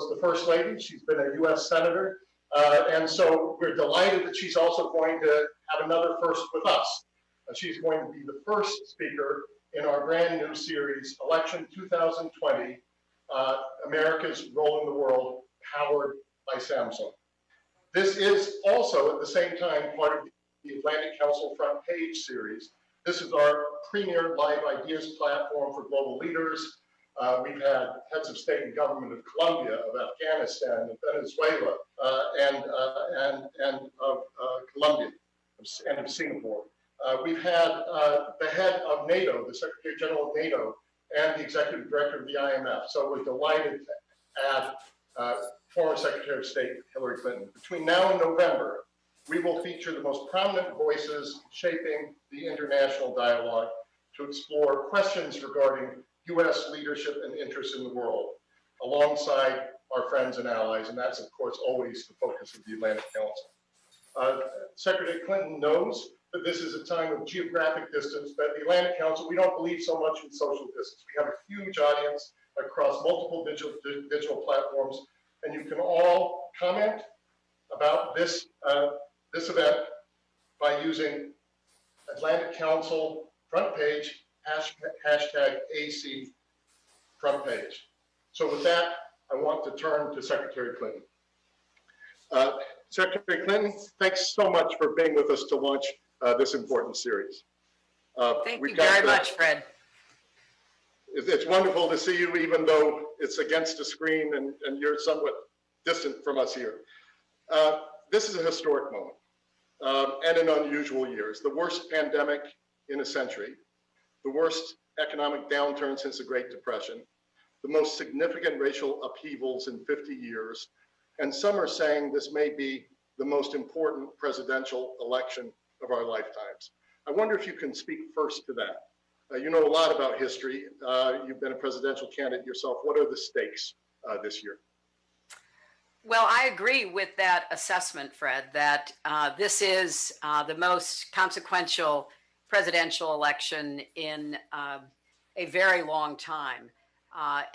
was the First Lady. She's been a U.S. Senator. And so we're delighted that she's also going to have another first with us. She's going to be the first speaker in our brand new series, Election 2020, America's Role in the World, powered by Samsung. This is also, at the same time, part of the Atlantic Council Front Page series. This is our premier live ideas platform for global leaders. We've had heads of state and government of Colombia, of Afghanistan, of Venezuela, and of Colombia, and of Singapore. We've had the head of NATO, the Secretary General of NATO, and the Executive Director of the IMF. So we're delighted to add former Secretary of State Hillary Clinton. Between now and November, we will feature the most prominent voices shaping the international dialogue to explore questions regarding U.S. leadership and interests in the world, alongside our friends and allies, and that's, of course, always the focus of the Atlantic Council. Secretary Clinton knows that this is a time of geographic distance, but at the Atlantic Council, we don't believe so much in social distance. We have a huge audience across multiple digital platforms, and you can all comment about this event by using Atlantic Council front page, hashtag AC front page. So with that, I want to turn to Secretary Clinton. Secretary Clinton, thanks so much for being with us to launch this important series. Thank you very much, Fred. It's wonderful to see you, even though it's against a screen and you're somewhat distant from us here. This is a historic moment and an unusual year. It's the worst pandemic in a century, the worst economic downturn since the Great Depression, the most significant racial upheavals in 50 years, and some are saying this may be the most important presidential election of our lifetimes. I wonder if you can speak first to that. You know a lot about history. You've been a presidential candidate yourself. What are the stakes this year? Well, I agree with that assessment, Fred, that this is the most consequential presidential election in a very long time.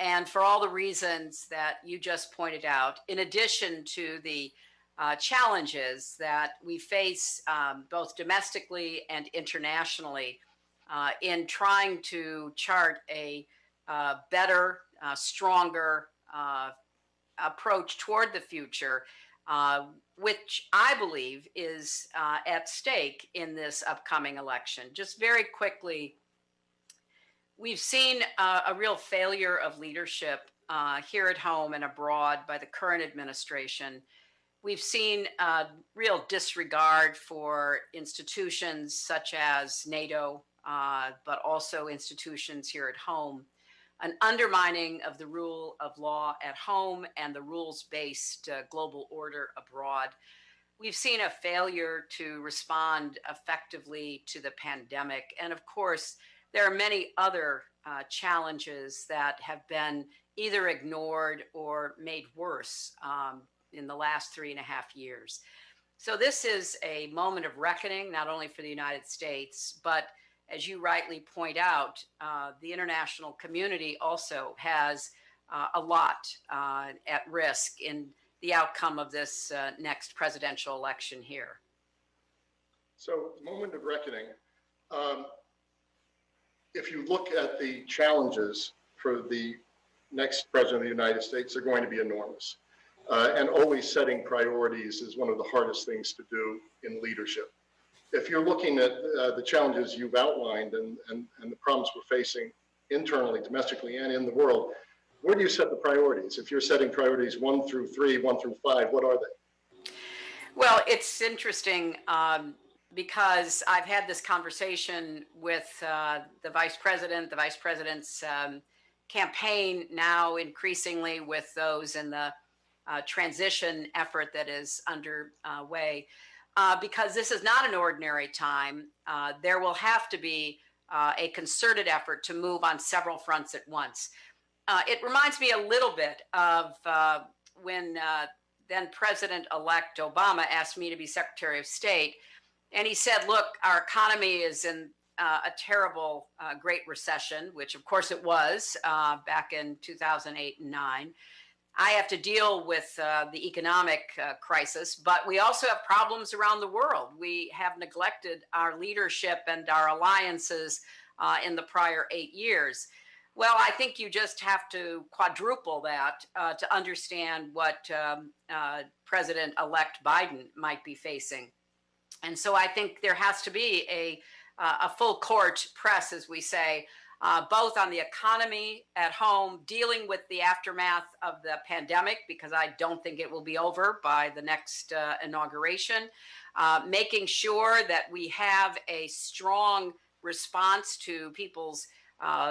And for all the reasons that you just pointed out, in addition to the challenges that we face both domestically and internationally in trying to chart a better, stronger approach toward the future, which I believe is at stake in this upcoming election. Just very quickly, we've seen a real failure of leadership here at home and abroad by the current administration. We've seen real disregard for institutions such as NATO, but also institutions here at home, an undermining of the rule of law at home and the rules-based global order abroad. We've seen a failure to respond effectively to the pandemic. And of course, there are many other challenges that have been either ignored or made worse in the last 3.5 years. So this is a moment of reckoning, not only for the United States, but as you rightly point out, the international community also has a lot at risk in the outcome of this next presidential election here. So, moment of reckoning. If you look at the challenges for the next president of the United States, they're going to be enormous. And always setting priorities is one of the hardest things to do in leadership. If you're looking at the challenges you've outlined and the problems we're facing internally, domestically, and in the world, where do you set the priorities? If you're setting priorities 1 through 3, 1 through 5, what are they? Well, it's interesting because I've had this conversation with the vice president's campaign, now increasingly with those in the transition effort that is underway. Because this is not an ordinary time. There will have to be a concerted effort to move on several fronts at once. It reminds me a little bit of when then President-elect Obama asked me to be Secretary of State. And he said, look, our economy is in a terrible Great Recession, which of course it was back in 2008 and 9. I have to deal with the economic crisis, but we also have problems around the world. We have neglected our leadership and our alliances in the prior 8 years. Well, I think you just have to quadruple that to understand what President-elect Biden might be facing. And so I think there has to be a full court press, as we say, both on the economy at home, dealing with the aftermath of the pandemic, because I don't think it will be over by the next inauguration, making sure that we have a strong response to people's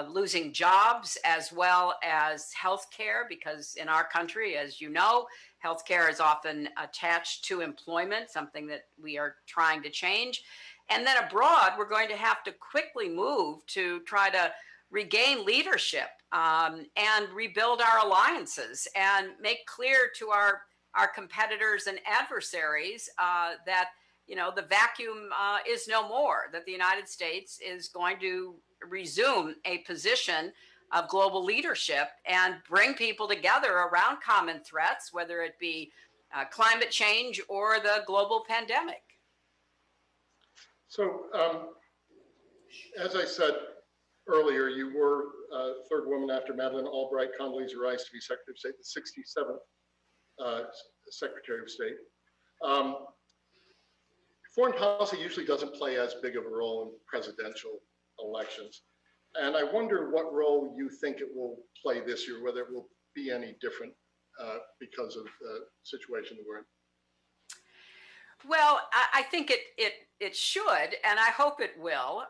losing jobs as well as health care, because in our country, as you know, healthcare is often attached to employment, something that we are trying to change. And then abroad, we're going to have to quickly move to try to regain leadership and rebuild our alliances and make clear to our competitors and adversaries that, you know, the vacuum is no more, that the United States is going to resume a position of global leadership and bring people together around common threats, whether it be climate change or the global pandemic. So, as I said earlier, you were third woman after Madeleine Albright, Condoleezza Rice to be Secretary of State, the 67th Secretary of State. Foreign policy usually doesn't play as big of a role in presidential elections. And I wonder what role you think it will play this year, whether it will be any different because of the situation that we're in. Well, I think it should, and I hope it will.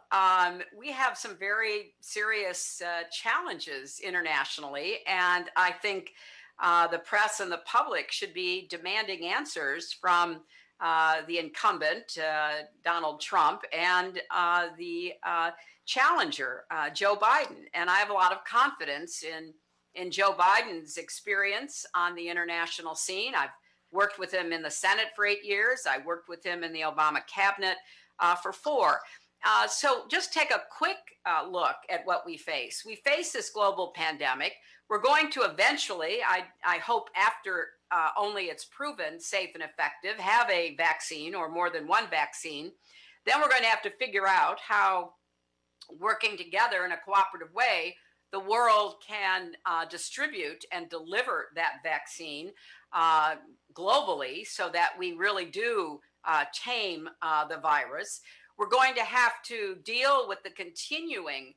We have some very serious challenges internationally, and I think the press and the public should be demanding answers from the incumbent, Donald Trump, and the challenger, Joe Biden. And I have a lot of confidence in Joe Biden's experience on the international scene. I've worked with him in the Senate for 8 years. I worked with him in the Obama cabinet for 4. So just take a quick look at what we face. We face this global pandemic. We're going to eventually, I hope after only it's proven safe and effective, have a vaccine or more than one vaccine. Then we're going to have to figure out how, working together in a cooperative way, the world can distribute and deliver that vaccine globally so that we really do tame the virus. We're going to have to deal with the continuing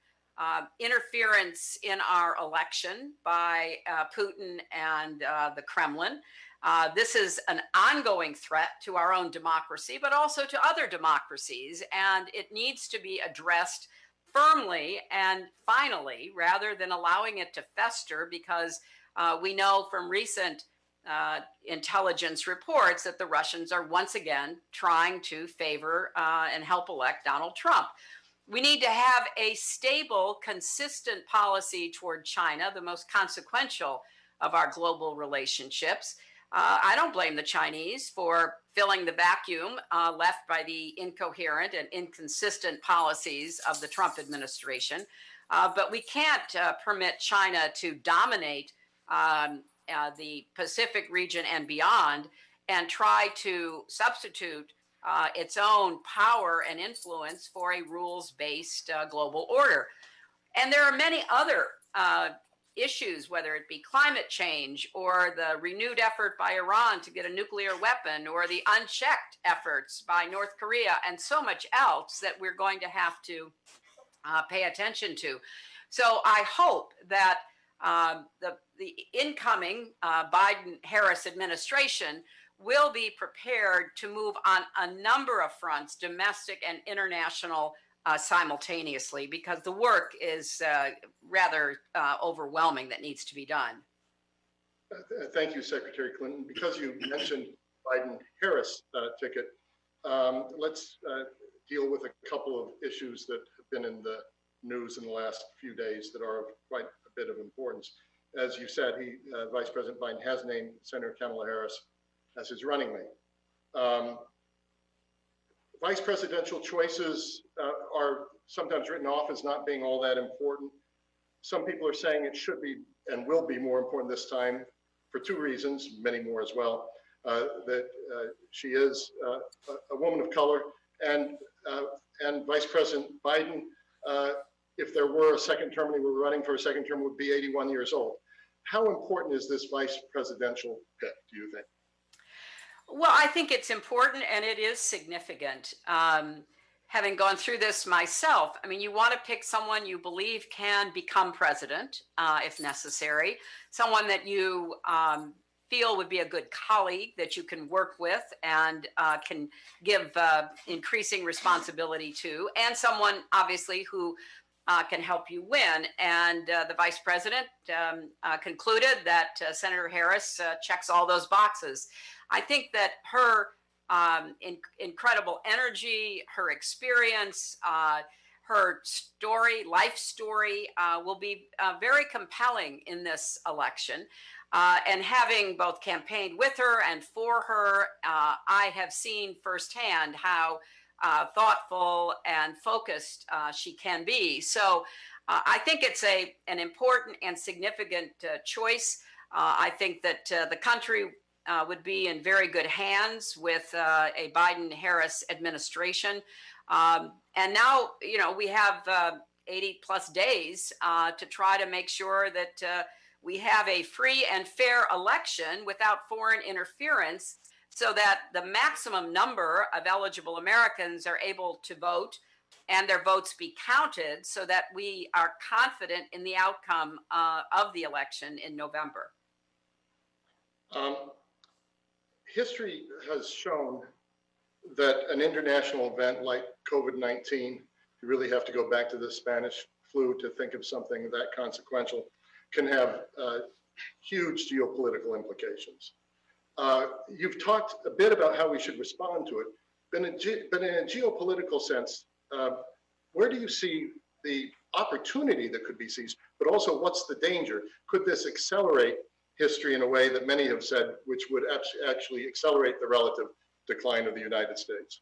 interference in our election by Putin and the Kremlin. This is an ongoing threat to our own democracy, but also to other democracies, and it needs to be addressed firmly and finally, rather than allowing it to fester, because we know from recent intelligence reports that the Russians are once again trying to favor and help elect Donald Trump. We need to have a stable, consistent policy toward China, the most consequential of our global relationships. I don't blame the Chinese for filling the vacuum left by the incoherent and inconsistent policies of the Trump administration. But we can't permit China to dominate the Pacific region and beyond and try to substitute its own power and influence for a rules-based global order. And there are many other issues, whether it be climate change or the renewed effort by Iran to get a nuclear weapon, or the unchecked efforts by North Korea, and so much else that we're going to have to pay attention to. So I hope that the incoming Biden-Harris administration will be prepared to move on a number of fronts, domestic and international, simultaneously, because the work is rather overwhelming that needs to be done. Thank you, Secretary Clinton. Because you mentioned Biden-Harris ticket, let's deal with a couple of issues that have been in the news in the last few days that are of quite a bit of importance. As you said, Vice President Biden has named Senator Kamala Harris as his running mate. Vice presidential choices are sometimes written off as not being all that important. Some people are saying it should be and will be more important this time. for two reasons, many more as well, that she is a woman of color, and Vice President Biden, if there were a second term, and he were running for a second term, would be 81 years old. How important is this vice presidential pick, do you think? Well, I think it's important and it is significant. Having gone through this myself, I mean, you want to pick someone you believe can become president if necessary, someone that you feel would be a good colleague that you can work with and can give increasing responsibility to, and someone obviously who can help you win. And the vice president concluded that Senator Harris checks all those boxes. I think that her incredible energy, her experience, her story, life story will be very compelling in this election. And having both campaigned with her and for her, I have seen firsthand how thoughtful and focused she can be. So I think it's an important and significant choice. I think that the country would be in very good hands with a Biden-Harris administration. And now, you know, we have 80 plus days to try to make sure that we have a free and fair election without foreign interference, so that the maximum number of eligible Americans are able to vote and their votes be counted, so that we are confident in the outcome of the election in November. History has shown that an international event like COVID-19, you really have to go back to the Spanish flu to think of something that consequential, can have huge geopolitical implications. You've talked a bit about how we should respond to it, but in a geopolitical sense, where do you see the opportunity that could be seized, but also what's the danger? Could this accelerate history in a way that many have said, which would actually accelerate the relative decline of the United States?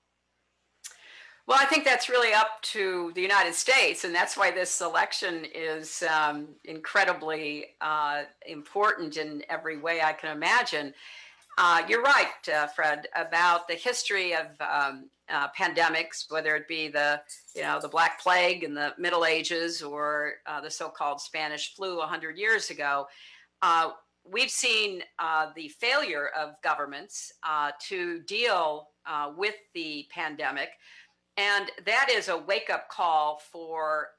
Well, I think that's really up to the United States, and that's why this election is incredibly important in every way I can imagine. You're right, Fred, about the history of pandemics, whether it be the Black Plague in the Middle Ages or the so-called Spanish flu 100 years ago. We've seen the failure of governments to deal with the pandemic. And that is a wake-up call for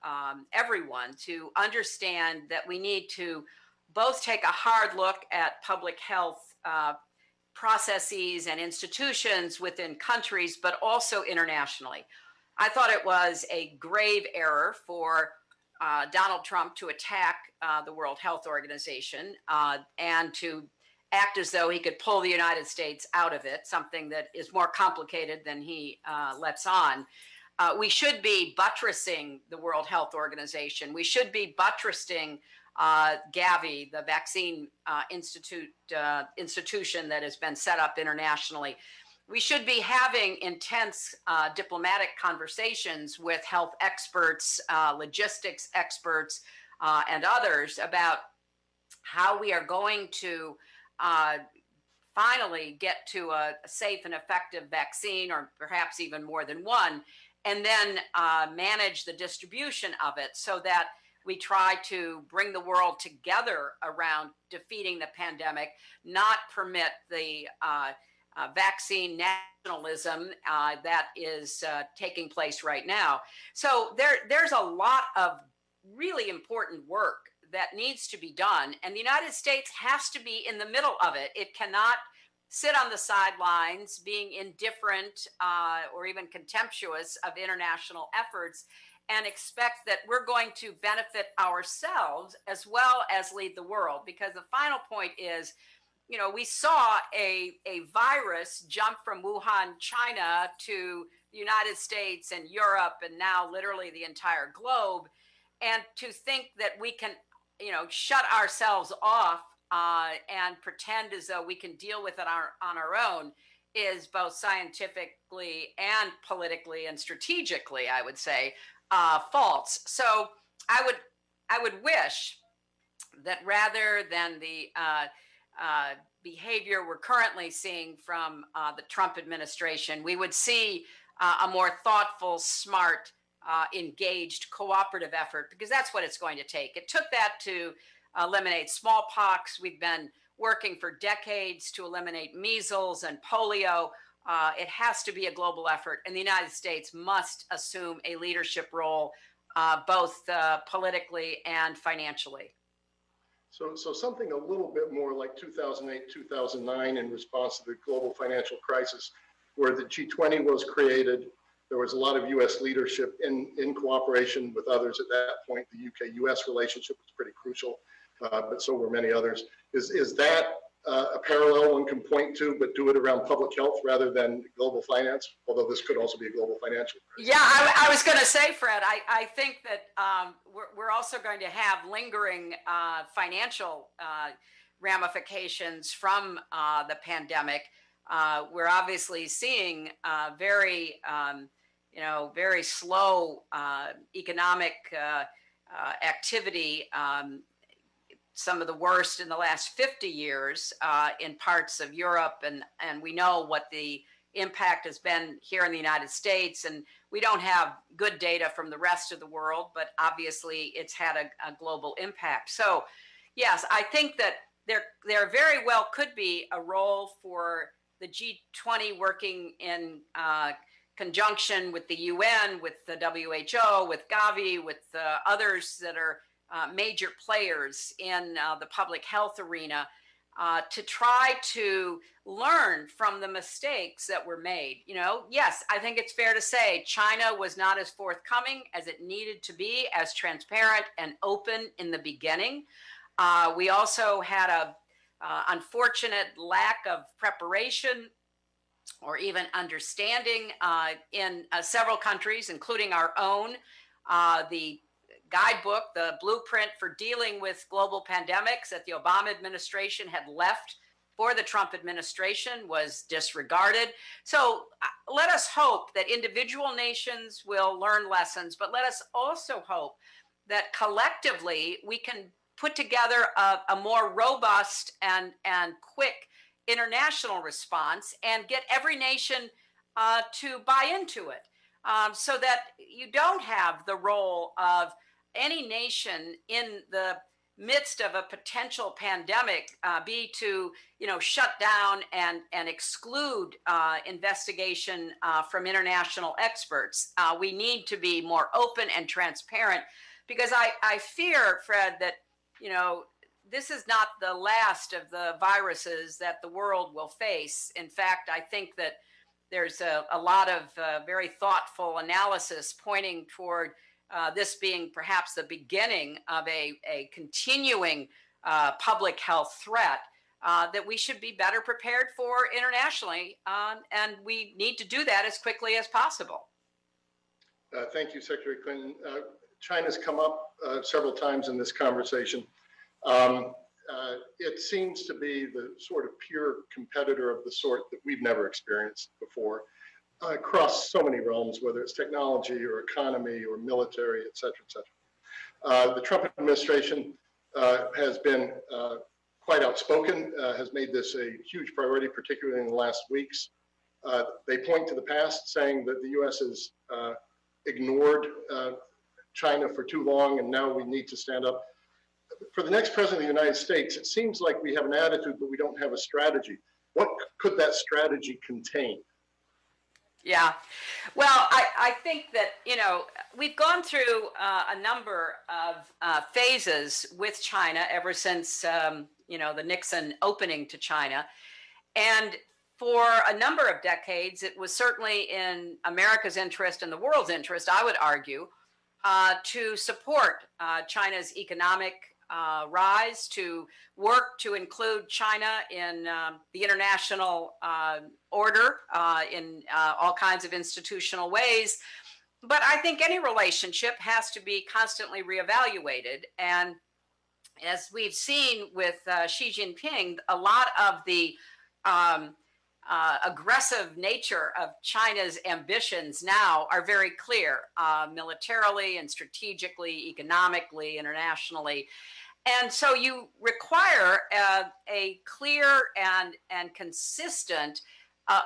everyone to understand that we need to both take a hard look at public health processes and institutions within countries, but also internationally. I thought it was a grave error for Donald Trump to attack the World Health Organization and to act as though he could pull the United States out of it, something that is more complicated than he lets on. We should be buttressing the World Health Organization. We should be buttressing Gavi, the vaccine institution that has been set up internationally. We should be having intense diplomatic conversations with health experts, logistics experts, and others about how we are going to finally get to a safe and effective vaccine, or perhaps even more than one, and then manage the distribution of it so that we try to bring the world together around defeating the pandemic, not permit the vaccine nationalism that is taking place right now. So there's a lot of really important work that needs to be done, and the United States has to be in the middle of it. It cannot sit on the sidelines being indifferent or even contemptuous of international efforts and expect that we're going to benefit ourselves as well as lead the world. Because the final point is, you know, we saw a virus jump from Wuhan, China to the United States and Europe and now literally the entire globe. And to think that we can, you know, shut ourselves off and pretend as though we can deal with it on our own is both scientifically and politically and strategically, I would say, false. So I would wish that rather than the behavior we're currently seeing from the Trump administration. We would see a more thoughtful, smart, engaged, cooperative effort, because that's what it's going to take. It took that to eliminate smallpox. We've been working for decades to eliminate measles and polio. It has to be a global effort, and the United States must assume a leadership role, both politically and financially. So something a little bit more like 2008, 2009 in response to the global financial crisis, where the G20 was created. There was a lot of U.S. leadership in cooperation with others at that point. The UK-US relationship was pretty crucial, but so were many others. Is that a parallel one can point to, but do it around public health rather than global finance? Although this could also be a global financial crisis. Yeah, I was going to say, Fred, I think that we're also going to have lingering financial ramifications from the pandemic. We're obviously seeing very slow economic activity, some of the worst in the last 50 years in parts of Europe. And we know what the impact has been here in the United States. And we don't have good data from the rest of the world, but obviously it's had a global impact. So yes, I think that there very well could be a role for the G20 working in conjunction with the UN, with the WHO, with Gavi, with others that are major players in the public health arena, to try to learn from the mistakes that were made. Yes, I think it's fair to say China was not as forthcoming as it needed to be, as transparent and open in the beginning. We also had a unfortunate lack of preparation or even understanding in several countries, including our own. The guidebook, the blueprint for dealing with global pandemics that the Obama administration had left for the Trump administration was disregarded. So let us hope that individual nations will learn lessons, but let us also hope that collectively we can put together a more robust and quick international response and get every nation to buy into it, so that you don't have the role of any nation in the midst of a potential pandemic be to shut down and exclude investigation from international experts. We need to be more open and transparent, because I fear, Fred, that this is not the last of the viruses that the world will face. In fact, I think that there's a lot of very thoughtful analysis pointing toward this being perhaps the beginning of a continuing public health threat that we should be better prepared for internationally, and we need to do that as quickly as possible. Thank you, Secretary Clinton. China's come up several times in this conversation. It seems to be the sort of pure competitor of the sort that we've never experienced before, across so many realms, whether it's technology or economy or military, et cetera, et cetera. The Trump administration has been quite outspoken, has made this a huge priority, particularly in the last weeks. They point to the past, saying that the U.S. has ignored China for too long, and now we need to stand up. For the next president of the United States, it seems like we have an attitude, but we don't have a strategy. What could that strategy contain? Yeah, well, I think that, we've gone through a number of phases with China ever since, the Nixon opening to China. And for a number of decades, it was certainly in America's interest and the world's interest, I would argue, to support China's economic rise, to work to include China in the international order in all kinds of institutional ways. But I think any relationship has to be constantly reevaluated. And as we've seen with Xi Jinping, a lot of the aggressive nature of China's ambitions now are very clear, militarily and strategically, economically, internationally. And so you require a clear and consistent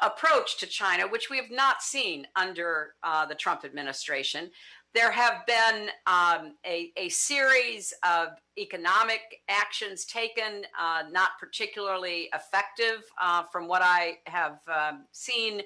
approach to China, which we have not seen under the Trump administration. There have been a series of economic actions taken, not particularly effective from what I have seen,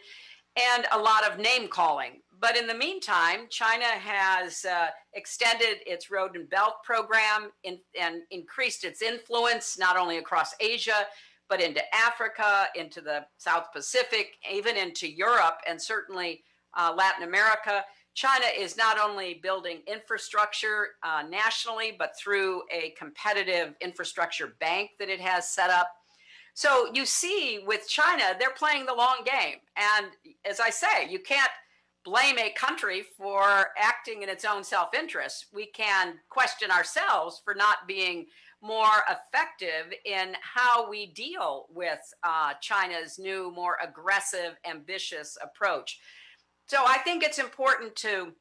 and a lot of name calling. But in the meantime, China has extended its Road and Belt program and increased its influence not only across Asia, but into Africa, into the South Pacific, even into Europe, and certainly Latin America. China is not only building infrastructure nationally, but through a competitive infrastructure bank that it has set up. So you see with China, they're playing the long game. And as I say, you can't blame a country for acting in its own self-interest. We can question ourselves for not being more effective in how we deal with China's new, more aggressive, ambitious approach. So I think it's important to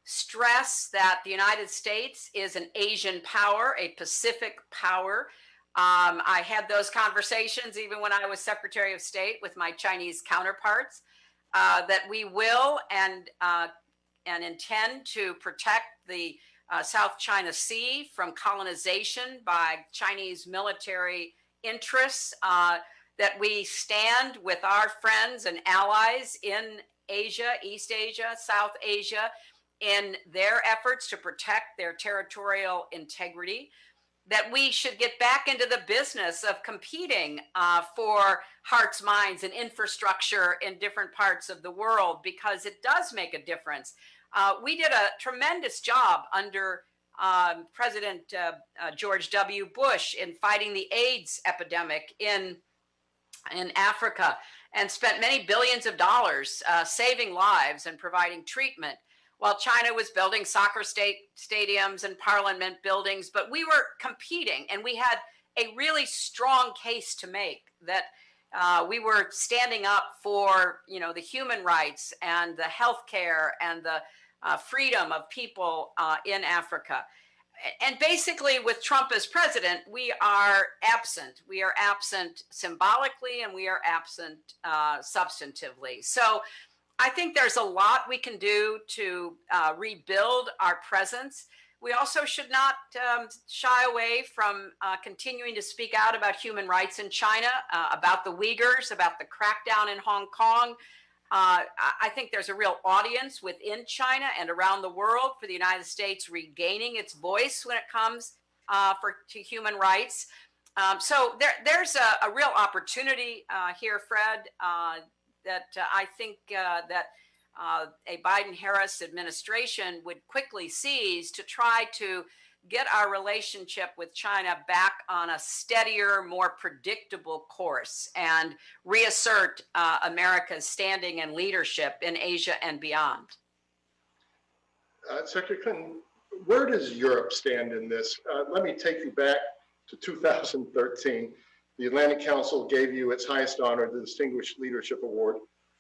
stress that the United States is an Asian power, a Pacific power. I had those conversations even when I was Secretary of State with my Chinese counterparts, that we will and intend to protect the South China Sea from colonization by Chinese military interests, that we stand with our friends and allies in Asia, East Asia, South Asia, in their efforts to protect their territorial integrity, that we should get back into the business of competing for hearts, minds, and infrastructure in different parts of the world, because it does make a difference. We did a tremendous job under President George W. Bush in fighting the AIDS epidemic in Africa, and spent many billions of dollars saving lives and providing treatment, while China was building soccer stadiums and parliament buildings. But we were competing, and we had a really strong case to make that we were standing up for, the human rights and the healthcare and the freedom of people in Africa. And basically, with Trump as president, we are absent. We are absent symbolically, and we are absent substantively. So I think there's a lot we can do to rebuild our presence. We also should not shy away from continuing to speak out about human rights in China, about the Uyghurs, about the crackdown in Hong Kong. I think there's a real audience within China and around the world for the United States regaining its voice when it comes to human rights. So there's a real opportunity here, Fred, that I think that a Biden-Harris administration would quickly seize to try to get our relationship with China back on a steadier, more predictable course and reassert America's standing and leadership in Asia and beyond. Secretary Clinton, where does Europe stand in this? Let me take you back to 2013. The Atlantic Council gave you its highest honor, the Distinguished Leadership Award.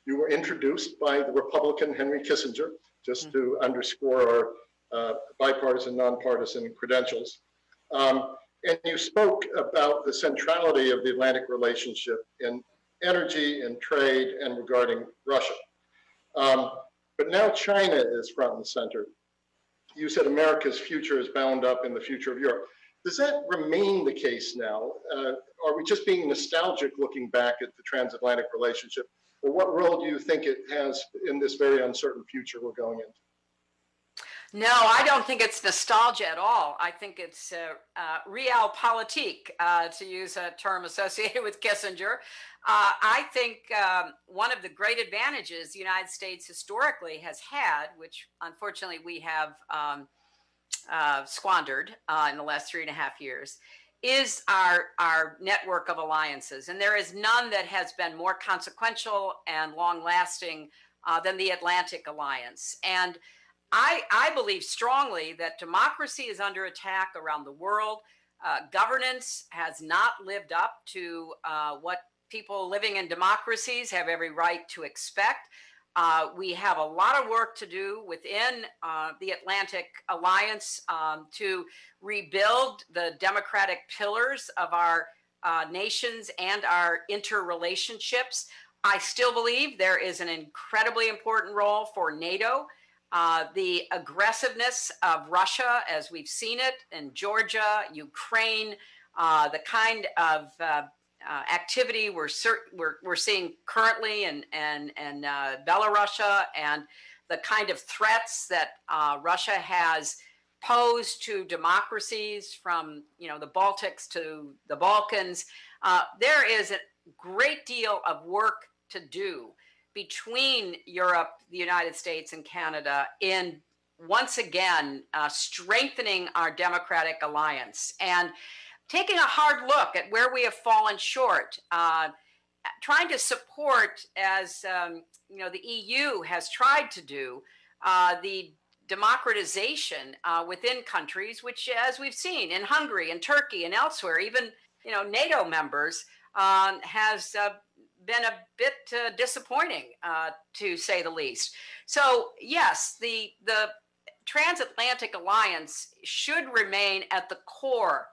You were introduced by the Republican Henry Kissinger, just to underscore our bipartisan, nonpartisan credentials. And you spoke about the centrality of the Atlantic relationship in energy and trade and regarding Russia. But now China is front and center. You said America's future is bound up in the future of Europe. Does that remain the case now? Are we just being nostalgic looking back at the transatlantic relationship? Or what role do you think it has in this very uncertain future we're going into? No, I don't think it's nostalgia at all. I think it's realpolitik, to use a term associated with Kissinger. I think one of the great advantages the United States historically has had, which unfortunately we have squandered in the last 3.5 years, is our network of alliances. And there is none that has been more consequential and long-lasting than the Atlantic Alliance. And I believe strongly that democracy is under attack around the world. Governance has not lived up to what people living in democracies have every right to expect. We have a lot of work to do within the Atlantic Alliance to rebuild the democratic pillars of our nations and our interrelationships. I still believe there is an incredibly important role for NATO. The aggressiveness of Russia, as we've seen it in Georgia, Ukraine, the kind of activity we're seeing currently in Belarus, and the kind of threats that Russia has posed to democracies from the Baltics to the Balkans. There is a great deal of work to do between Europe, the United States, and Canada in once again strengthening our democratic alliance and taking a hard look at where we have fallen short, trying to support, as the EU has tried to do, the democratization within countries, which, as we've seen in Hungary and Turkey and elsewhere, even NATO members, has been a bit disappointing, to say the least. So yes, the Transatlantic Alliance should remain at the core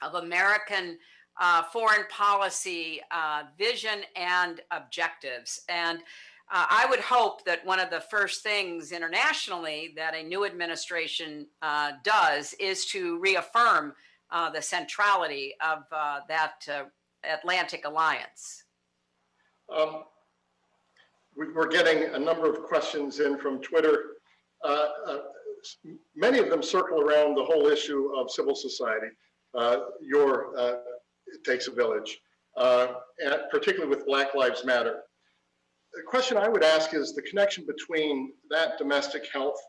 of American foreign policy vision and objectives. And I would hope that one of the first things internationally that a new administration does is to reaffirm the centrality of that Atlantic Alliance. We're getting a number of questions in from Twitter. Many of them circle around the whole issue of civil society. It takes a village, and particularly with Black Lives Matter. The question I would ask is the connection between that domestic health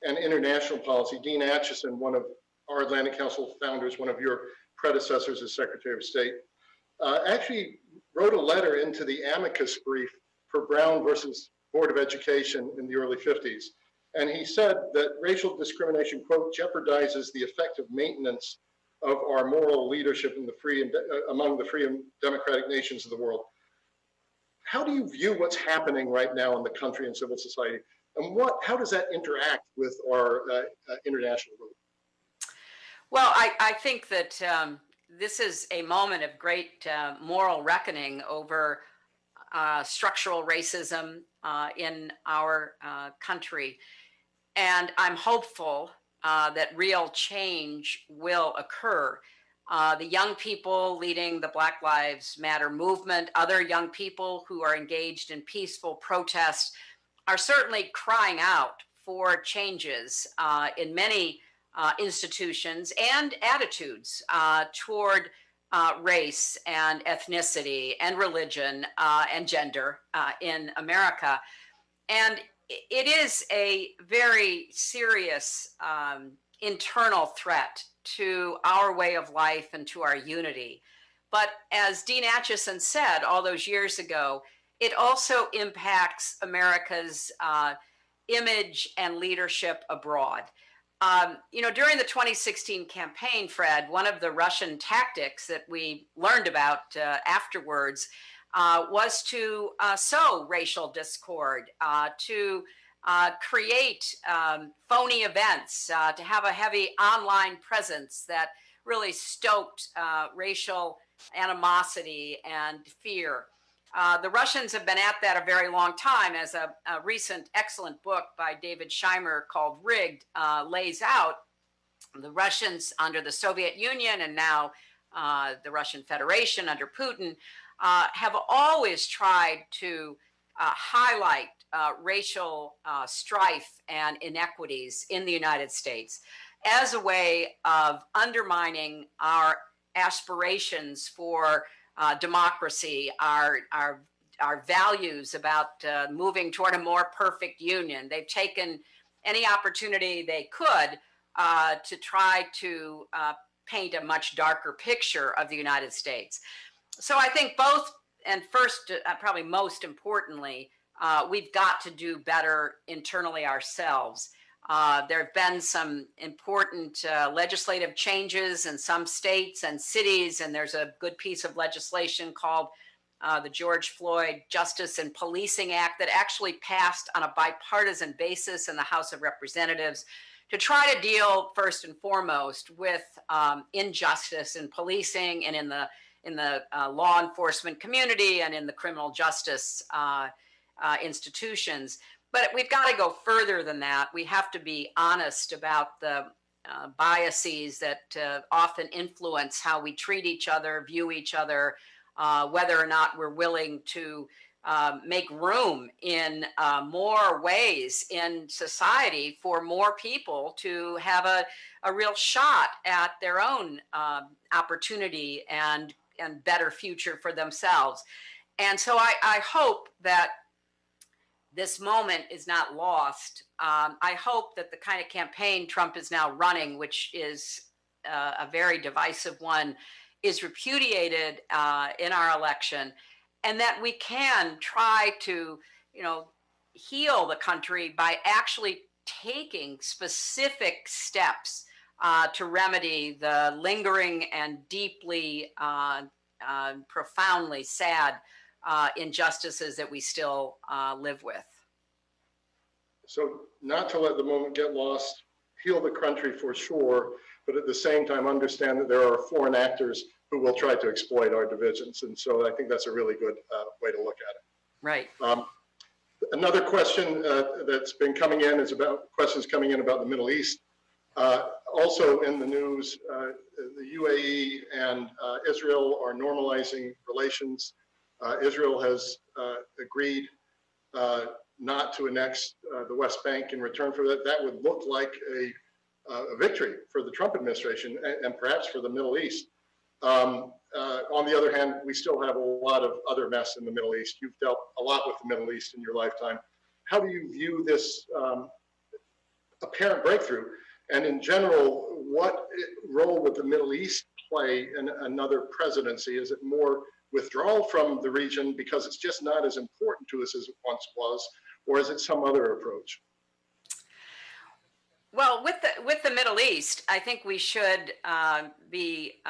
and international policy. Dean Acheson, one of our Atlantic Council founders, one of your predecessors as Secretary of State, actually wrote a letter into the amicus brief for Brown versus Board of Education in the early 50s. And he said that racial discrimination, quote, jeopardizes the effective maintenance of our moral leadership in the free and among the free and democratic nations of the world. How do you view what's happening right now in the country and civil society? And how does that interact with our international role? Well, I think that this is a moment of great moral reckoning over structural racism in our country. And I'm hopeful that real change will occur. The young people leading the Black Lives Matter movement, other young people who are engaged in peaceful protests, are certainly crying out for changes in many institutions and attitudes toward race and ethnicity and religion and gender in America. And it is a very serious internal threat to our way of life and to our unity. But as Dean Acheson said all those years ago, it also impacts America's image and leadership abroad. During the 2016 campaign, Fred, one of the Russian tactics that we learned about afterwards was to sow racial discord, to create phony events, to have a heavy online presence that really stoked racial animosity and fear. The Russians have been at that a very long time, as a recent excellent book by David Scheimer called Rigged lays out. The Russians under the Soviet Union and now the Russian Federation under Putin have always tried to highlight racial strife and inequities in the United States as a way of undermining our aspirations for democracy, our values about moving toward a more perfect union. They've taken any opportunity they could to try to paint a much darker picture of the United States. So I think both, and first, probably most importantly, we've got to do better internally ourselves. There have been some important legislative changes in some states and cities, and there's a good piece of legislation called the George Floyd Justice and Policing Act that actually passed on a bipartisan basis in the House of Representatives to try to deal first and foremost with injustice in policing and in the law enforcement community and in the criminal justice institutions. But we've got to go further than that. We have to be honest about the biases that often influence how we treat each other, view each other, whether or not we're willing to make room in more ways in society for more people to have a real shot at their own opportunity and better future for themselves. And so I hope that this moment is not lost. I hope that the kind of campaign Trump is now running, which is a very divisive one, is repudiated in our election, and that we can try to, heal the country by actually taking specific steps to remedy the lingering and deeply, profoundly sad injustices that we still live with. So not to let the moment get lost, heal the country for sure, but at the same time understand that there are foreign actors who will try to exploit our divisions. And so I think that's a really good way to look at it. Right. Another question that's been coming in is about questions coming in about the Middle East. Also in the news, the UAE and Israel are normalizing relations. Israel has agreed not to annex the West Bank in return for that. That would look like a victory for the Trump administration and perhaps for the Middle East. On the other hand, we still have a lot of other mess in the Middle East. You've dealt a lot with the Middle East in your lifetime. How do you view this apparent breakthrough? And in general, what role would the Middle East play in another presidency? Is it more withdrawal from the region because it's just not as important to us as it once was, or is it some other approach? Well, with the Middle East, I think we should be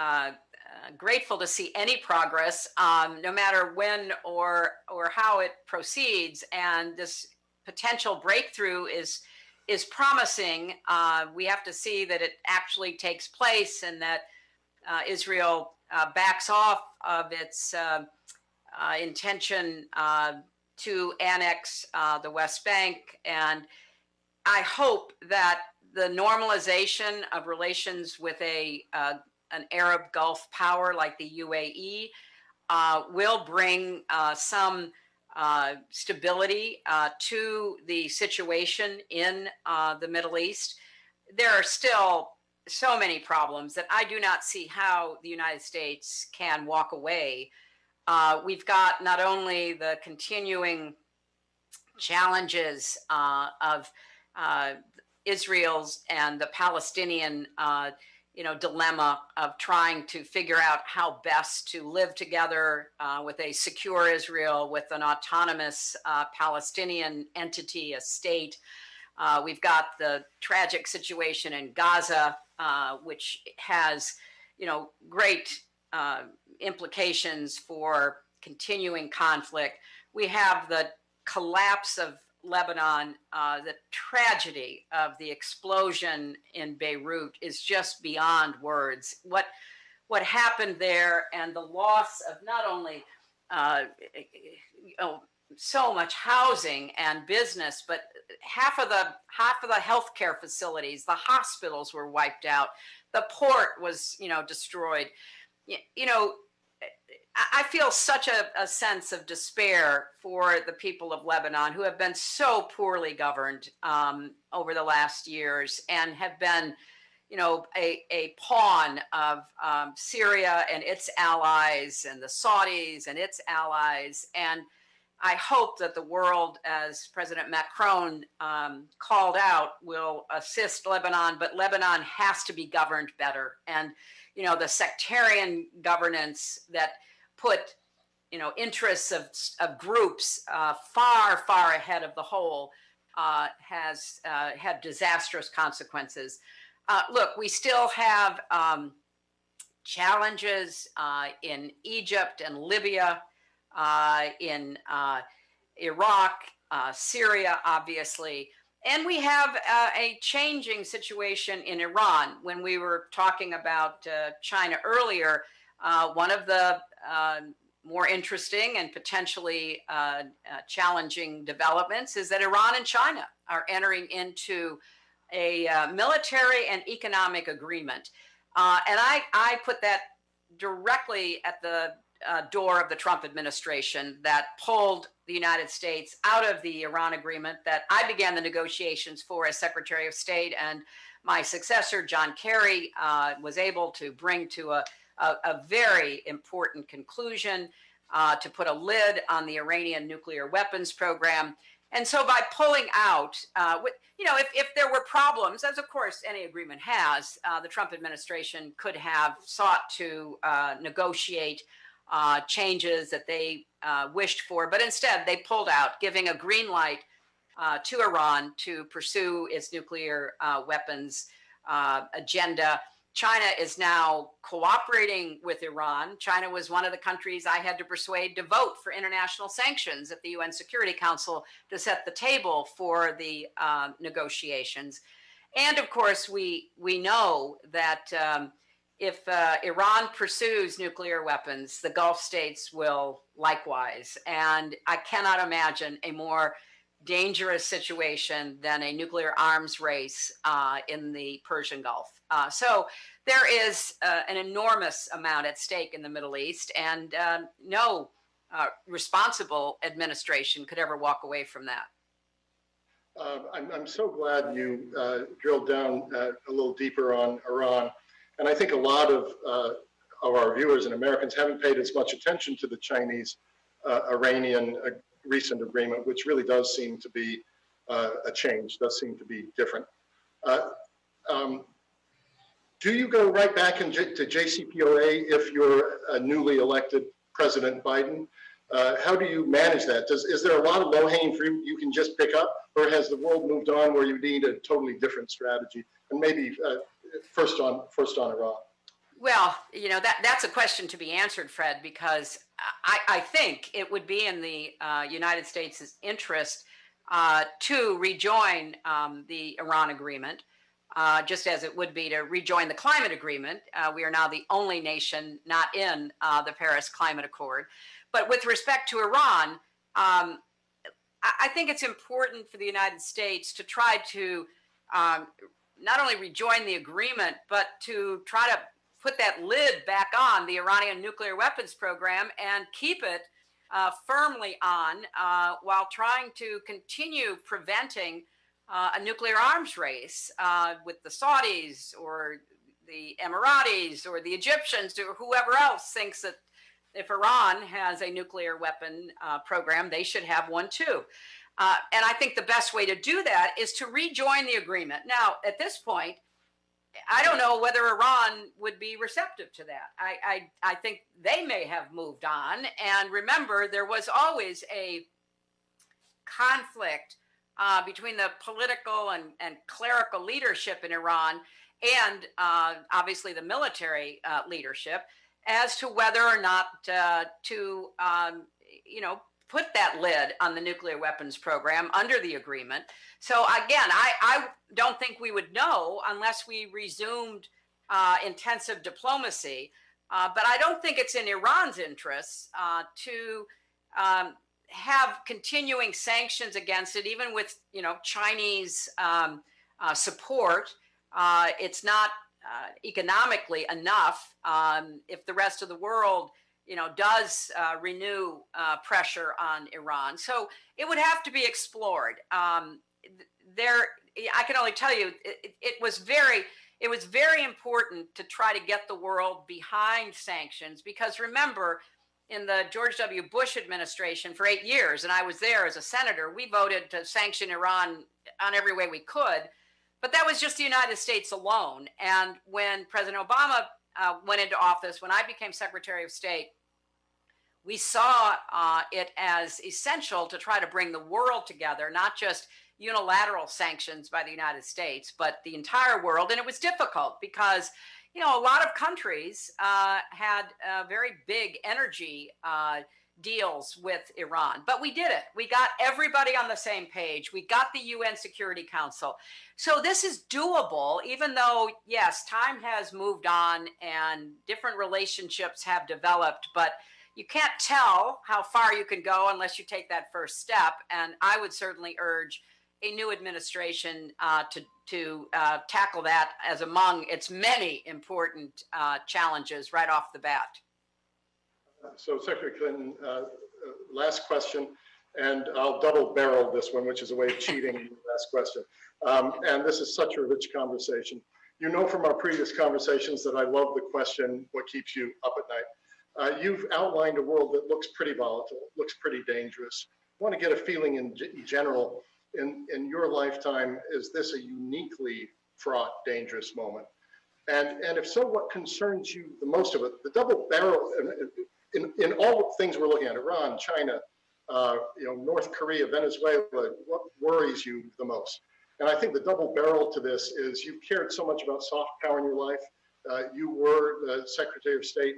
grateful to see any progress, no matter when or how it proceeds. And this potential breakthrough is promising. We have to see that it actually takes place and that Israel backs off of its intention to annex the West Bank. And I hope that the normalization of relations with an Arab Gulf power like the UAE will bring some stability to the situation in the Middle East. There are still so many problems that I do not see how the United States can walk away. We've got not only the continuing challenges of Israel's and the Palestinian dilemma of trying to figure out how best to live together with a secure Israel, with an autonomous Palestinian entity, a state. We've got the tragic situation in Gaza, which has, great implications for continuing conflict. We have the collapse of Lebanon. The tragedy of the explosion in Beirut is just beyond words. What happened there, and the loss of not only so much housing and business, but half of the healthcare facilities, the hospitals were wiped out. The port was, destroyed. I feel such a sense of despair for the people of Lebanon, who have been so poorly governed over the last years and have been, a pawn of Syria and its allies and the Saudis and its allies. And I hope that the world, as President Macron called out, will assist Lebanon, but Lebanon has to be governed better. And, the sectarian governance that put, interests of groups far, far ahead of the whole has had disastrous consequences. Look, we still have challenges in Egypt and Libya. in Iraq, Syria, obviously. And we have a changing situation in Iran. When we were talking about China earlier, one of the more interesting and potentially challenging developments is that Iran and China are entering into a military and economic agreement. And I put that directly at the door of the Trump administration that pulled the United States out of the Iran agreement that I began the negotiations for as Secretary of State. And my successor, John Kerry, was able to bring to a very important conclusion to put a lid on the Iranian nuclear weapons program. And so by pulling out, if there were problems, as of course any agreement has, the Trump administration could have sought to negotiate changes that they wished for, but instead they pulled out, giving a green light to Iran to pursue its nuclear weapons agenda. China is now cooperating with Iran. China was one of the countries I had to persuade to vote for international sanctions at the UN Security Council to set the table for the negotiations. And of course, we know that if Iran pursues nuclear weapons, the Gulf states will likewise. And I cannot imagine a more dangerous situation than a nuclear arms race in the Persian Gulf. So there is an enormous amount at stake in the Middle East, and no responsible administration could ever walk away from that. I'm so glad you drilled down a little deeper on Iran. And I think a lot of our viewers and Americans haven't paid as much attention to the Chinese-Iranian recent agreement, which really does seem to be a change, does seem to be different. Do you go right back to JCPOA if you're a newly elected President Biden? How do you manage that? Is there a lot of low-hanging fruit you can just pick up, or has the world moved on where you need a totally different strategy? And maybe first on Iran. Well, that's a question to be answered, Fred, because I think it would be in the United States' interest to rejoin the Iran agreement, just as it would be to rejoin the climate agreement. We are now the only nation not in the Paris Climate Accord. But with respect to Iran, I think it's important for the United States to try to not only rejoin the agreement, but to try to put that lid back on the Iranian nuclear weapons program and keep it firmly on while trying to continue preventing a nuclear arms race with the Saudis or the Emiratis or the Egyptians or whoever else thinks that if Iran has a nuclear weapon program, they should have one too. And I think the best way to do that is to rejoin the agreement. Now, at this point, I don't know whether Iran would be receptive to that. I think they may have moved on. And remember, there was always a conflict between the political and clerical leadership in Iran and obviously the military leadership as to whether or not to put that lid on the nuclear weapons program under the agreement. So again, I don't think we would know unless we resumed intensive diplomacy. But I don't think it's in Iran's interests to have continuing sanctions against it, even with Chinese support. It's not economically enough if the rest of the world does renew pressure on Iran. So it would have to be explored. I can only tell you, it was very important to try to get the world behind sanctions, because remember, in the George W. Bush administration for 8 years, and I was there as a senator, we voted to sanction Iran on every way we could, but that was just the United States alone. And when President Obama went into office, when I became Secretary of State, we saw it as essential to try to bring the world together, not just unilateral sanctions by the United States, but the entire world. And it was difficult because, a lot of countries had very big energy deals with Iran, but we did it. We got everybody on the same page. We got the UN Security Council. So this is doable, even though, yes, time has moved on and different relationships have developed, but you can't tell how far you can go unless you take that first step. And I would certainly urge a new administration to tackle that as among its many important challenges right off the bat. So Secretary Clinton, last question, and I'll double barrel this one, which is a way of cheating the last question. And this is such a rich conversation. You know from our previous conversations that I love the question, what keeps you up at night? You've outlined a world that looks pretty volatile, looks pretty dangerous. I want to get a feeling in general, in your lifetime, is this a uniquely fraught, dangerous moment? And if so, what concerns you the most of it? The double barrel, in all the things we're looking at, Iran, China, North Korea, Venezuela, what worries you the most? And I think the double barrel to this is you've cared so much about soft power in your life. You were the Secretary of State.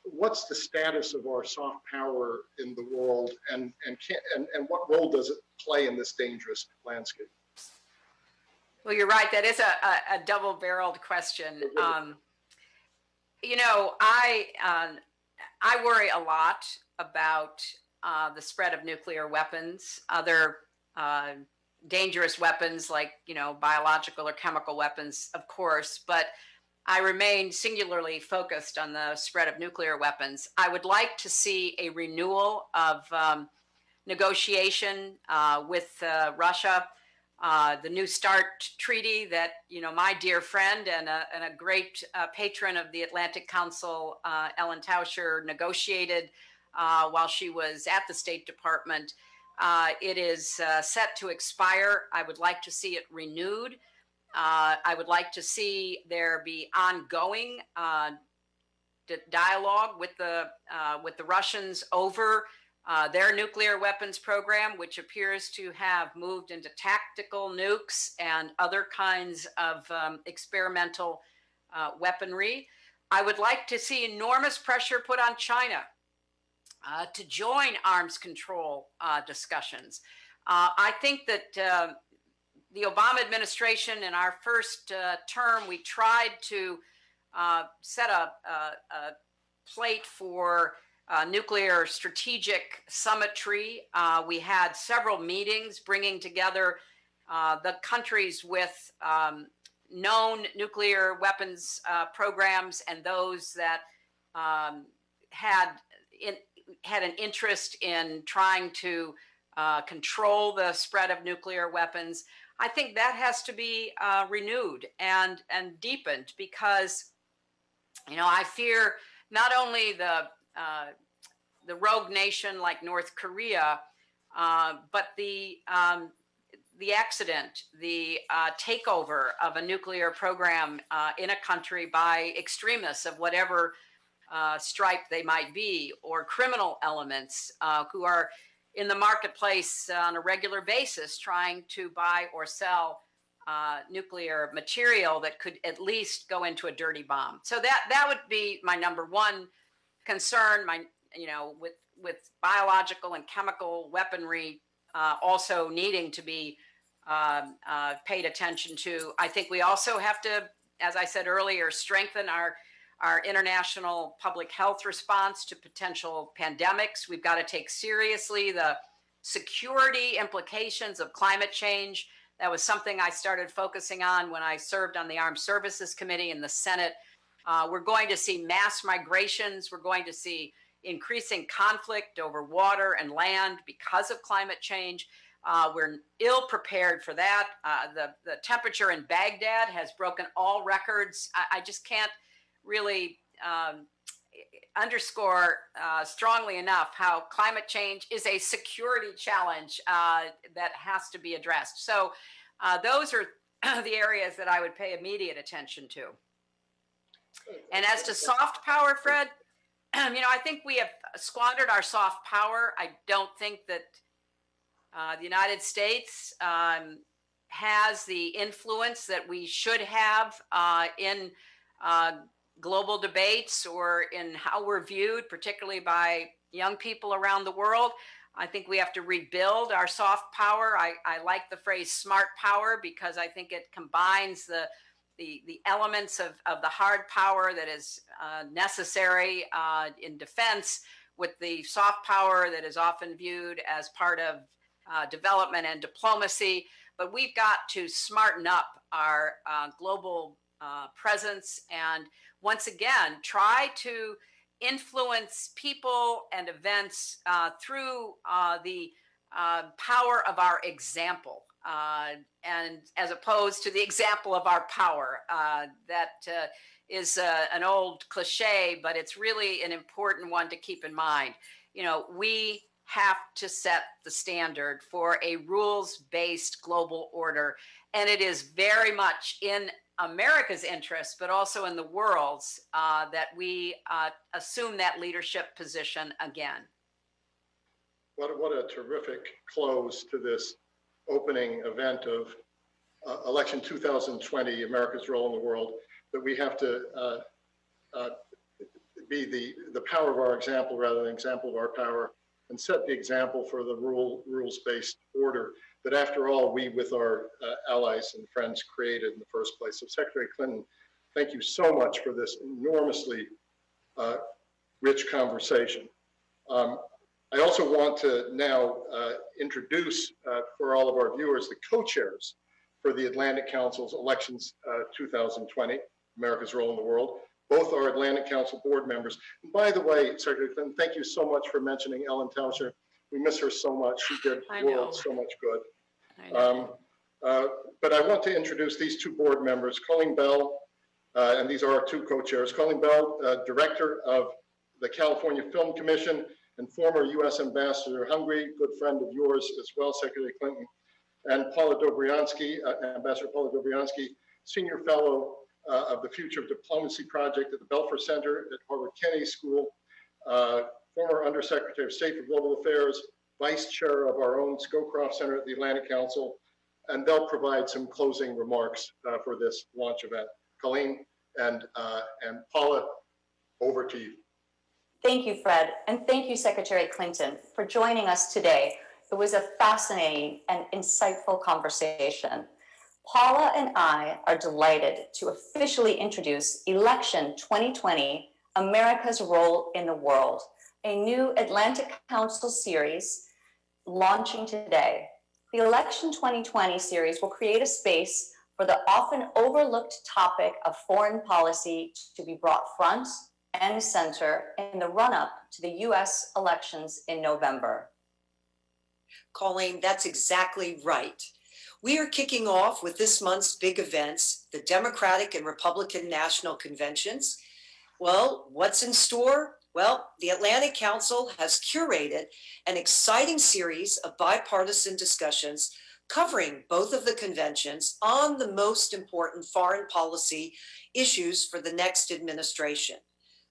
What's the status of our soft power in the world, and what role does it play in this dangerous landscape? Well, you're right. That is a double-barreled question. I worry a lot about the spread of nuclear weapons, other dangerous weapons like, biological or chemical weapons, of course, but I remain singularly focused on the spread of nuclear weapons. I would like to see a renewal of negotiation with Russia. The New START treaty that, my dear friend and a great patron of the Atlantic Council, Ellen Tauscher, negotiated while she was at the State Department. It is set to expire. I would like to see it renewed. I would like to see there be ongoing dialogue with the Russians over their nuclear weapons program, which appears to have moved into tactical nukes and other kinds of experimental weaponry. I would like to see enormous pressure put on China to join arms control discussions. I think that the Obama administration, in our first term, we tried to set a plate for nuclear strategic summitry. We had several meetings bringing together the countries with known nuclear weapons programs and those that had an interest in trying to control the spread of nuclear weapons. I think that has to be renewed and deepened because, I fear not only the rogue nation like North Korea, but the accident, the takeover of a nuclear program in a country by extremists of whatever stripe they might be, or criminal elements who are in the marketplace on a regular basis trying to buy or sell nuclear material that could at least go into a dirty bomb. So that would be my number one concern. With biological and chemical weaponry also needing to be paid attention to. I think we also have to, as I said earlier, strengthen our international public health response to potential pandemics. We've got to take seriously the security implications of climate change. That was something I started focusing on when I served on the Armed Services Committee in the Senate. We're going to see mass migrations. We're going to see increasing conflict over water and land because of climate change. We're ill prepared for that. The temperature in Baghdad has broken all records. I just can't really underscore strongly enough how climate change is a security challenge that has to be addressed. So those are the areas that I would pay immediate attention to. And as to soft power, Fred, I think we have squandered our soft power. I don't think that the United States has the influence that we should have in global debates or in how we're viewed, particularly by young people around the world. I think we have to rebuild our soft power. I like the phrase smart power because I think it combines the elements of the hard power that is necessary in defense with the soft power that is often viewed as part of development and diplomacy. But we've got to smarten up our global presence and once again try to influence people and events through the power of our example, and as opposed to the example of our power. That is an old cliche, but it's really an important one to keep in mind. You know, we have to set the standard for a rules-based global order, and it is very much in America's interest, but also in the world's, that we assume that leadership position again. What a terrific close to this opening event of election 2020, America's role in the world, that we have to be the power of our example rather than example of our power, and set the example for the rules-based order that, after all, we with our allies and friends created in the first place. So Secretary Clinton, thank you so much for this enormously rich conversation. I also want to now introduce for all of our viewers the co-chairs for the Atlantic Council's Elections 2020, America's Role in the World. Both are Atlantic Council board members. And by the way, Secretary Clinton, thank you so much for mentioning Ellen Tauscher. We miss her so much. She did the world so much good. But I want to introduce these two board members, Colleen Bell, and these are our two co-chairs. Colleen Bell, Director of the California Film Commission and former U.S. Ambassador to Hungary, good friend of yours as well, Secretary Clinton, and Paula Dobriansky, Ambassador Paula Dobriansky, Senior Fellow of the Future of Diplomacy Project at the Belfer Center at Harvard Kennedy School, former Undersecretary of State for Global Affairs, Vice Chair of our own Scowcroft Center at the Atlantic Council, and they'll provide some closing remarks for this launch event. Colleen and Paula, over to you. Thank you, Fred, and thank you, Secretary Clinton, for joining us today. It was a fascinating and insightful conversation. Paula and I are delighted to officially introduce Election 2020, America's Role in the World, a new Atlantic Council series launching today. The Election 2020 series will create a space for the often overlooked topic of foreign policy to be brought front and center in the run-up to the US elections in November. Colleen, that's exactly right. We are kicking off with this month's big events, the Democratic and Republican National Conventions. Well, what's in store? Well, the Atlantic Council has curated an exciting series of bipartisan discussions covering both of the conventions on the most important foreign policy issues for the next administration.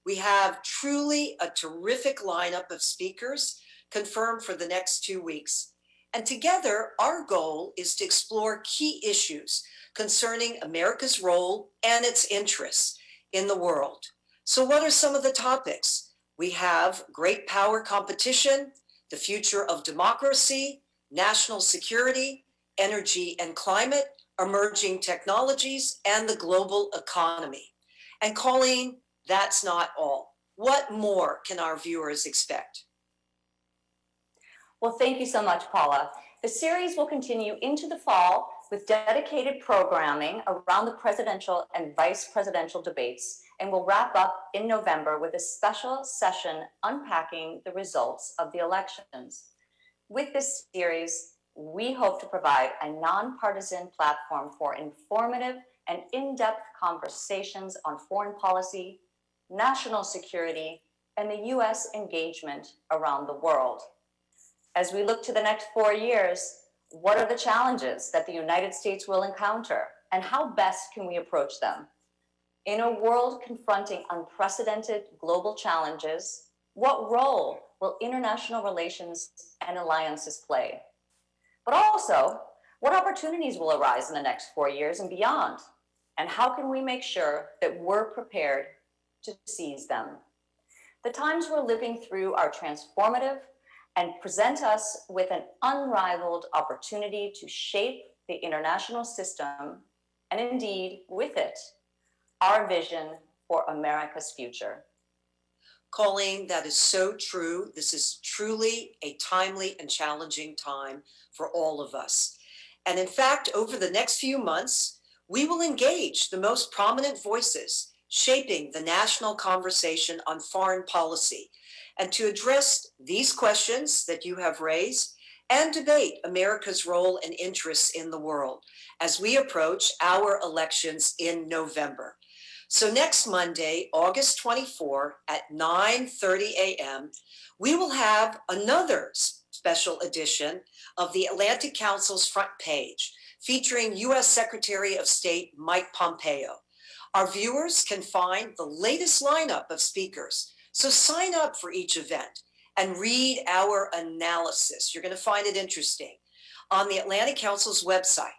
We have truly a terrific lineup of speakers confirmed for the next 2 weeks. And together, our goal is to explore key issues concerning America's role and its interests in the world. So what are some of the topics? We have great power competition, the future of democracy, national security, energy and climate, emerging technologies, and the global economy. And Colleen, that's not all. What more can our viewers expect? Well, thank you so much, Paula. The series will continue into the fall with dedicated programming around the presidential and vice presidential debates, and will wrap up in November with a special session unpacking the results of the elections. With this series, we hope to provide a nonpartisan platform for informative and in-depth conversations on foreign policy, national security, and the US engagement around the world. As we look to the next 4 years, what are the challenges that the United States will encounter, and how best can we approach them? In a world confronting unprecedented global challenges, what role will international relations and alliances play? But also, what opportunities will arise in the next 4 years and beyond? And how can we make sure that we're prepared to seize them? The times we're living through are transformative and present us with an unrivaled opportunity to shape the international system and indeed, with it, our vision for America's future. Colleen, that is so true. This is truly a timely and challenging time for all of us. And in fact, over the next few months, we will engage the most prominent voices shaping the national conversation on foreign policy, and to address these questions that you have raised and debate America's role and interests in the world as we approach our elections in November. So next Monday, August 24 at 9:30 a.m., we will have another special edition of the Atlantic Council's front page featuring U.S. Secretary of State Mike Pompeo. Our viewers can find the latest lineup of speakers, so sign up for each event and read our analysis. You're going to find it interesting on the Atlantic Council's website.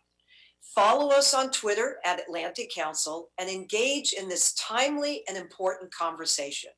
Follow us on Twitter at Atlantic Council and engage in this timely and important conversation.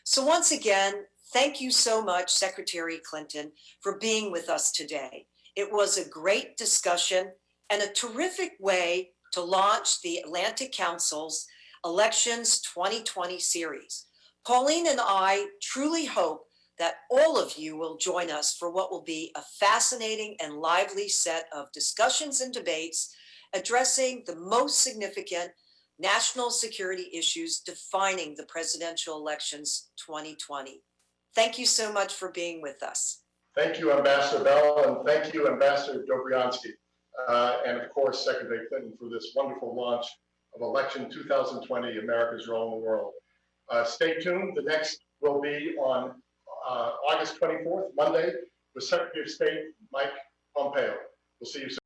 So once again, thank you so much, Secretary Clinton, for being with us today. It was a great discussion and a terrific way to launch the Atlantic Council's Elections 2020 series. Pauline and I truly hope that all of you will join us for what will be a fascinating and lively set of discussions and debates addressing the most significant national security issues defining the presidential elections 2020. Thank you so much for being with us. Thank you, Ambassador Bell, and thank you, Ambassador Dobriansky, and of course, Secretary Clinton, for this wonderful launch of Election 2020, America's Role in the World. Stay tuned. The next will be on August 24th, Monday, with Secretary of State Mike Pompeo. We'll see you soon.